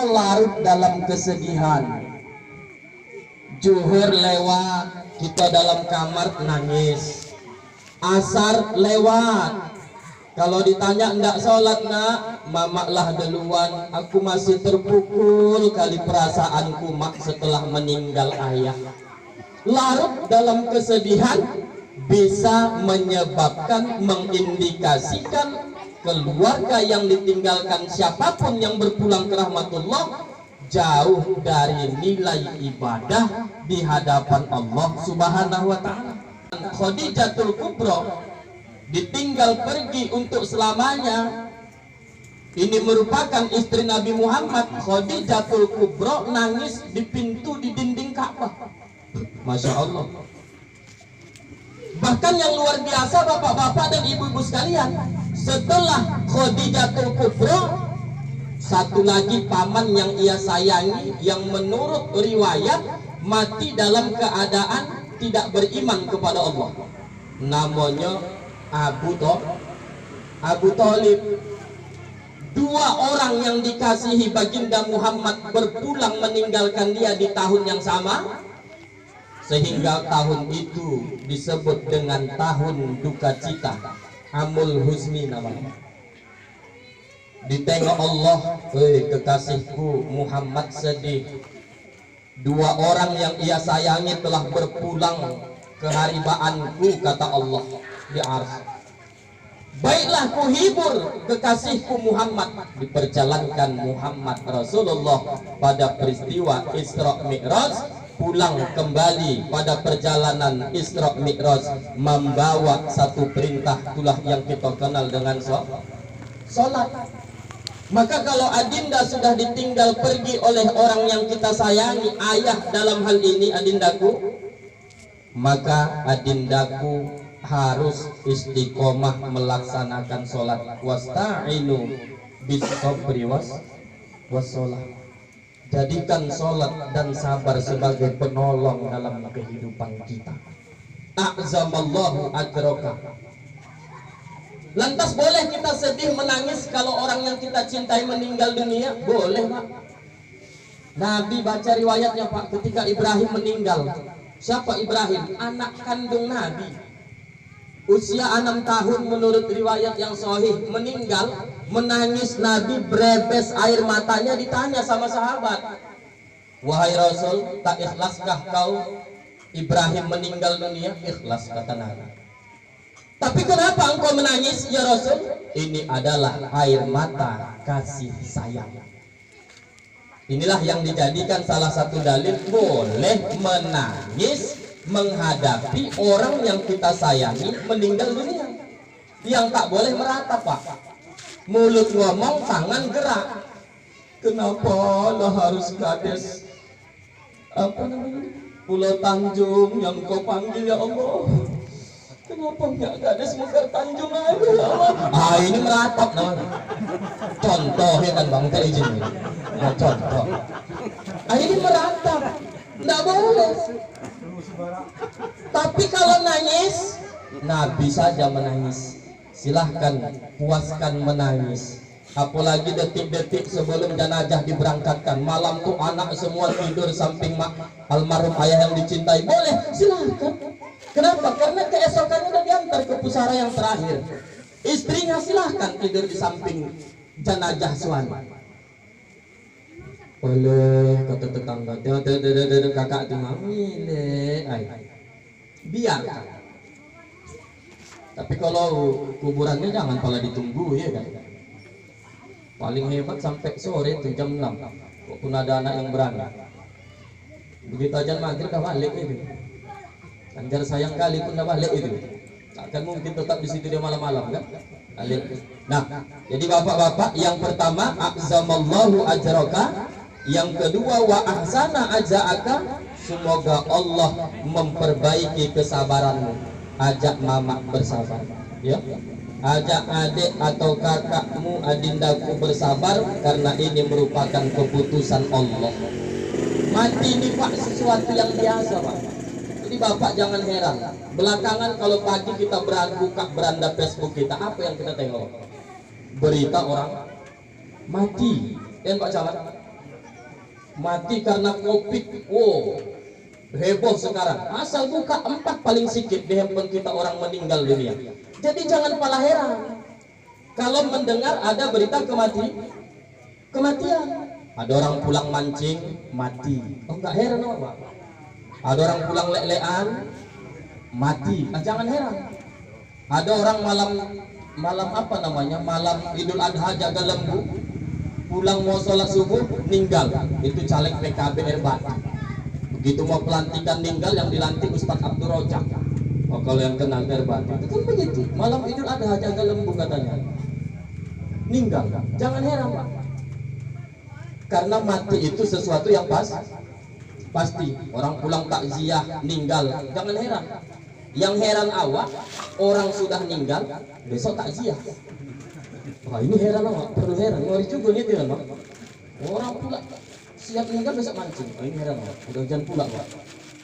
larut dalam kesedihan. Zuhur lewat, kita dalam kamar nangis. Asar lewat, kalau ditanya ndak sholat nak, mama lah duluan. Aku masih terpukul kali perasaanku mak setelah meninggal ayah. Larut dalam kesedihan bisa menyebabkan, mengindikasikan keluarga yang ditinggalkan siapapun yang berpulang ke rahmatullah jauh dari nilai ibadah di hadapan Allah Subhanahu wa ta'ala. Khadijatul Kubra ditinggal pergi untuk selamanya. Ini merupakan istri Nabi Muhammad. Khadijatul Kubra nangis di pintu di dinding Ka'bah. Masya Allah. Bahkan yang luar biasa bapak-bapak dan ibu-ibu sekalian, setelah Khadijatul Kubra, satu lagi paman yang ia sayangi yang menurut riwayat mati dalam keadaan tidak beriman kepada Allah, namanya Abu Thalib. Dua orang yang dikasihi baginda Muhammad berpulang meninggalkan dia di tahun yang sama, sehingga tahun itu disebut dengan tahun duka cita, Amul Huzni namanya. Ditengok Allah, kekasihku Muhammad sedih. Dua orang yang ia sayangi telah berpulang ke haribaanku, kata Allah di Arsy. Baiklah kuhibur kekasihku Muhammad. Diperjalankan Muhammad Rasulullah pada peristiwa Isra Mi'raj, pulang kembali pada perjalanan Isra Mi'raj membawa satu perintah, itulah yang kita kenal dengan sholat. Maka kalau adinda sudah ditinggal pergi oleh orang yang kita sayangi, ayah dalam hal ini adindaku, maka adindaku harus istiqomah melaksanakan sholat. Wasta'inu bis-sabri was-sholat. Jadikan sholat dan sabar sebagai penolong dalam kehidupan kita. A'zamallahu ajroka. Lantas boleh kita sedih menangis kalau orang yang kita cintai meninggal dunia? Boleh Pak. Nabi baca riwayatnya Pak, ketika Ibrahim meninggal. Siapa Ibrahim? Anak kandung Nabi. Usia 6 tahun menurut riwayat yang sahih, meninggal. Menangis Nabi, berebes air matanya, ditanya sama sahabat, wahai Rasul, tak ikhlaskah kau Ibrahim meninggal dunia? Ikhlas, kata Nabi. Tapi kenapa engkau menangis ya Rasul? Ini adalah air mata kasih sayang. Inilah yang dijadikan salah satu dalil boleh menangis menghadapi orang yang kita sayangi meninggal dunia. Yang tak boleh meratap Pak, mulut ngomong, tangan gerak. Kenapa lo harus kades Pulau Tanjung yang kau panggil ya Allah? Kenapa nggak kades Mekar Tanjung aja ya Allah? Ini meratap namanya. Contoh ya kan Bang, tak izin ya, contoh. Ini meratap, nggak boleh. Tapi kalau nangis, Nabi saja menangis. Silahkan puaskan menangis. Apalagi detik-detik sebelum jenazah diberangkatkan, malam tuh anak semua tidur samping almarhum ayah yang dicintai, boleh, silahkan. Kenapa? Karena keesokannya udah diantar ke pusara yang terakhir. Istrinya silahkan tidur di samping jenazah suami. Oleh kata tetangga, kakak itu mamile, biarkan. Tapi kalau kuburannya jangan pala ditunggu ya kan. Paling hebat sampai sore itu jam 6. Walaupun ada anak yang berani. Begitu aja maghrib dah balik itu. Anjar sayang kali pun dah balik itu. Takkan mungkin tetap di situ dia malam-malam kan? Balik. Nah, jadi bapak-bapak, yang pertama a'zamallahu ajraka, yang kedua wa ahsana aja'aka, semoga Allah memperbaiki kesabaranmu. Ajak mama bersabar ya, ajak adik atau kakakmu, adindaku bersabar, karena ini merupakan keputusan Allah. Mati ini Pak sesuatu yang biasa Pak. Jadi bapak jangan heran, belakangan kalau pagi kita buka beranda Facebook kita, apa yang kita tengok? Berita orang mati. Dan Pak Camat, mati karena COVID. Oh, heboh sekarang. Asal buka 4 paling sedikit di handphone kita orang meninggal dunia. Jadi jangan pala heran kalau mendengar ada berita kematian. Ada orang pulang mancing mati. Oh, enggak heran Pak. Ada orang pulang lelean mati. Jangan heran. Ada orang malam apa namanya? Malam Idul Adha jaga lembu, pulang mau sholat subuh meninggal. Itu caleg PKB Erbati. Begitu mau pelantikan meninggal, yang dilantik Ustadz Abdul Rojak. Oh, kalau yang kenal Erbati itu kan begitu. Malam Idul Adha jaga lembu katanya meninggal. Jangan heran Pak, karena mati itu sesuatu yang pasti. Orang pulang takziah meninggal, jangan heran. Yang heran awak, orang sudah meninggal besok takziah. Wah, ini heran awak, perlu heran. Ngori juga nih tidak Pak. Orang pula siap meninggal besok mancing. Oh, ini heran awak, udah jangan pula Pak.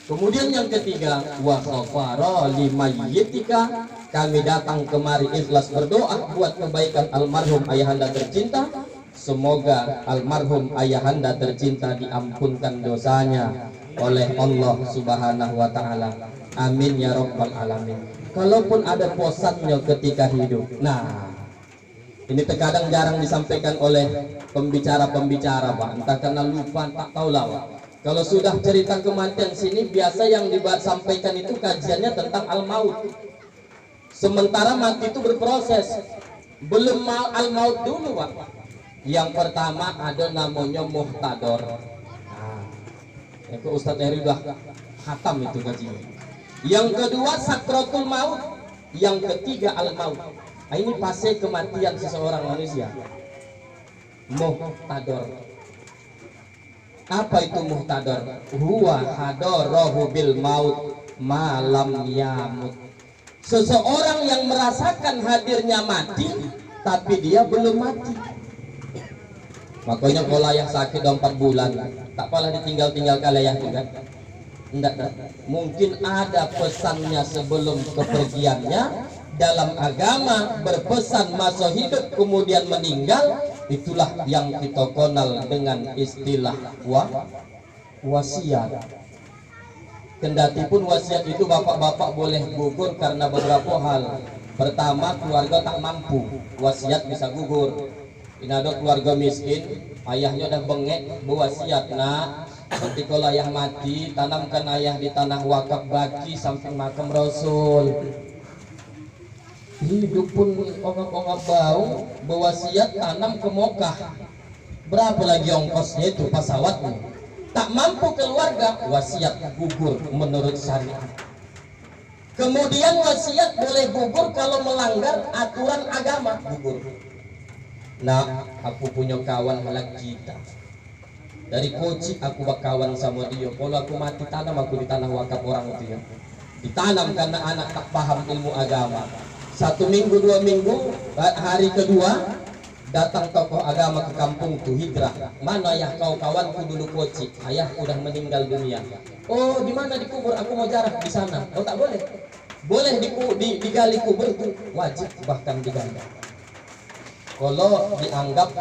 Kemudian yang ketiga, wa khafara limayyitika, kami datang kemari ikhlas berdoa buat kebaikan almarhum ayahanda tercinta. Semoga almarhum ayahanda tercinta diampunkan dosanya oleh Allah Subhanahu wa taala. Amin ya rabbal alamin. Kalaupun ada bosannya ketika hidup. Nah, ini terkadang jarang disampaikan oleh pembicara-pembicara Pak. Entah karena lupa, tak tahu lah Pak. Kalau sudah cerita kematian sini, biasa yang disampaikan itu kajiannya tentang al-maut. Sementara mati itu berproses. Belum al-maut dulu Pak. Yang pertama ada namanya muhtador. Nah, itu Ustadz Eri udah khatam itu kajian. Yang kedua sakratul maut. Yang ketiga al-maut. Nah, ini fase kematian seseorang manusia. Muhtador. Apa itu muhtador? Huwa hadarahu bil maut malam yamut. Seseorang yang merasakan hadirnya mati tapi dia belum mati. Makanya kalau ayah sakit 4 bulan, tak apalah ditinggal-tinggal ayah juga. Enggak. Mungkin ada pesannya sebelum kepergiannya. Dalam agama berpesan masa hidup kemudian meninggal, itulah yang kita kenal dengan istilah wasiat. Kendati pun wasiat itu bapak-bapak boleh gugur karena beberapa hal. Pertama, keluarga tak mampu, wasiat bisa gugur. Ini ada keluarga miskin, ayahnya udah bengek, berwasiat, nak, nanti kalau ayah mati, tanamkan ayah di tanah wakaf baki samping makam Rasul. Hidup pun ongap-ongap bau, berwasiat tanam ke Mekah. Berapa lagi ongkosnya itu pesawatnya? Tak mampu keluarga, wasiat gugur menurut syariat. Kemudian wasiat boleh gugur kalau melanggar aturan agama, gugur. Nah, aku punya kawan halak kita. Dari Koci aku berkawan sama dia. Kalau aku mati tanam aku di tanah wakaf orang itu ya. Ditanam karena anak tak paham ilmu agama. 1 minggu 2 minggu, hari kedua datang tokoh agama ke kampung tuh hijrah. Mana ayah kau kawanku dulu Koci? Ayah udah meninggal dunia. Oh, di mana dikubur? Aku mau jarak di sana. Oh, tak boleh. Boleh digali kubur itu wajib bahkan digali. Kalau dianggap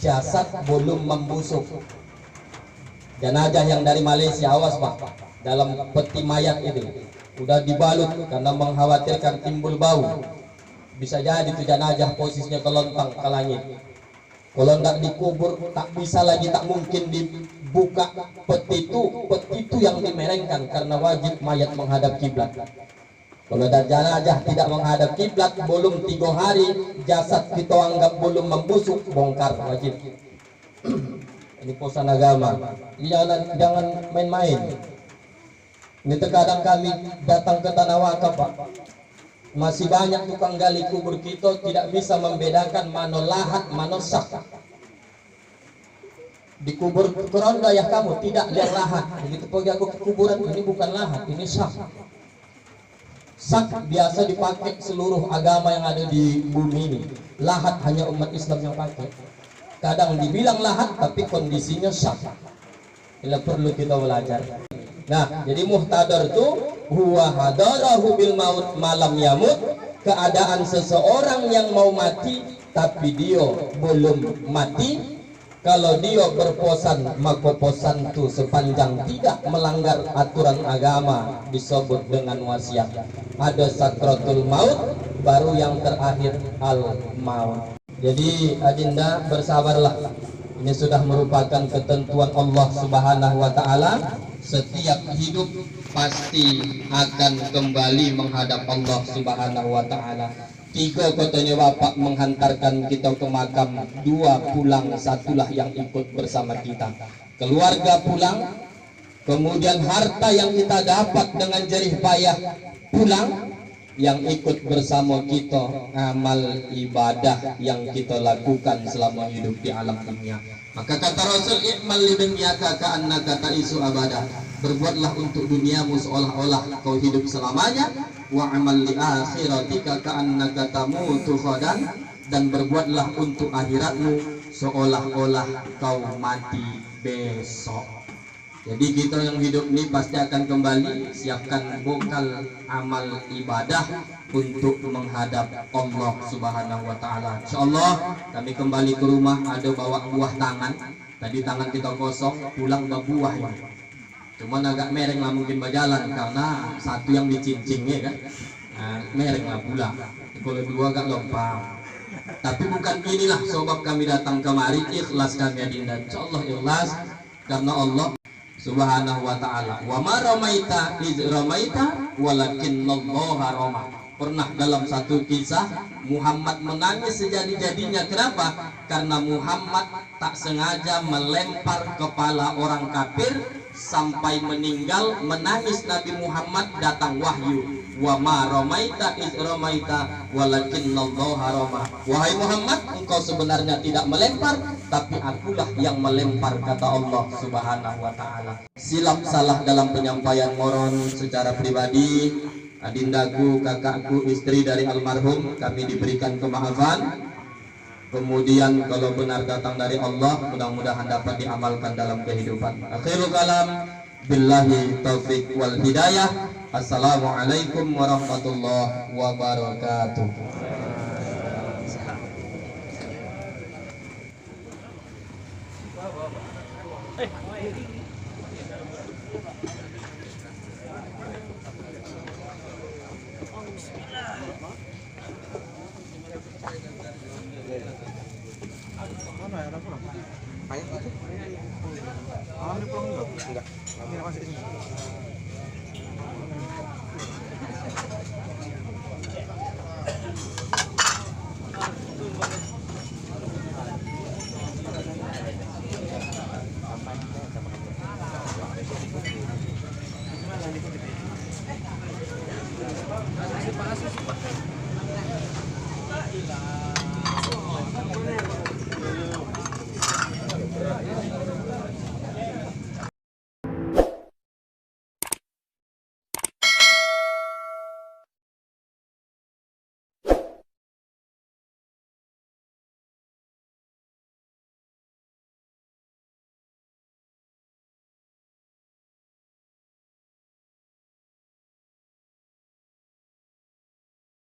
jasad belum membusuk. Jenazah yang dari Malaysia, awas Pak. Dalam peti mayat itu udah dibalut karena mengkhawatirkan timbul bau. Bisa jadi itu jenazah posisinya terlontang ke langit. Kalau tidak dikubur tak bisa lagi, tak mungkin dibuka peti itu yang dimerengkan karena wajib mayat menghadap kiblat. Kalau jenazah tidak menghadap kiblat belum 3 hari jasad kita anggap belum membusuk, bongkar wajib. Ini pesan agama. Jangan main-main. Ini terkadang kami datang ke tanah wakaf Pak. Masih banyak tukang gali kubur kita tidak bisa membedakan mana lahat, mana sak. Di kubur keronda ya kamu tidak lihat lahat. Begitu pergi aku ke kuburan, ini bukan lahat, ini sak. Sak biasa dipakai seluruh agama yang ada di bumi ini. Lahat hanya umat Islam yang pakai. Kadang dibilang lahat tapi kondisinya sak. Ini perlu kita belajar. Nah, jadi muhtadar itu huwa hadarahu bil maut malam yamut, keadaan seseorang yang mau mati tapi dia belum mati. Kalau dia berposan, maka posan itu sepanjang tidak melanggar aturan agama disebut dengan wasiat. Ada sakratul maut, baru yang terakhir al maut. Jadi adinda bersabarlah. Ini sudah merupakan ketentuan Allah Subhanahu wa taala. Setiap hidup pasti akan kembali menghadap Allah Subhanahu wa taala. 3 katanya bapak menghantarkan kita ke makam, 2 pulang, 1lah yang ikut bersama kita. Keluarga pulang, kemudian harta yang kita dapat dengan jerih payah pulang, yang ikut bersama kita amal ibadah yang kita lakukan selama hidup di alam dunia. Maka kata Rasul, i'mal li dunyaka ka'annaka ta'isu abada. Berbuatlah untuk duniamu seolah-olah kau hidup selamanya. Wa amal li akhiratika ka'annaka tamutu ghadan. Dan berbuatlah untuk akhiratmu seolah-olah kau mati besok. Jadi kita yang hidup ini pasti akan kembali. Siapkan bekal amal ibadah untuk menghadap Allah Subhanahu wa taala. Insyaallah kami kembali ke rumah ada bawa buah tangan. Tadi tangan kita kosong, pulang bawa buah ya. Cuman agak mereng lah mungkin berjalan karena satu yang dicincing ya kan. Nah, mereng lah pula. Kalau 2 agak lompat. Tapi bukan inilah sebab kami datang kemari, ikhlas kami adinda. Insyaallah ikhlas karena Allah Subhanahu wa ta'ala. Wa ma ramaita iz ramaita walakinnallaha rama. Pernah dalam satu kisah Muhammad menangis sejadi-jadinya. Kenapa? Karena Muhammad tak sengaja melempar kepala orang kafir sampai meninggal. Menangis Nabi Muhammad, datang wahyu. Wa ma ramaita iz ramaita walakinnallaha rama. Wahai Muhammad, engkau sebenarnya tidak melempar, tapi akulah yang melempar, kata Allah Subhanahu wa taala. Silap salah dalam penyampaian moron secara pribadi, adindaku, kakakku, istri dari almarhum, kami diberikan kemaafan. Kemudian kalau benar datang dari Allah, mudah-mudahan dapat diamalkan dalam kehidupan. Akhirul kalam, billahi taufik wal hidayah. Assalamualaikum warahmatullahi wabarakatuh. Enggak. Ini masih di sini. Panas.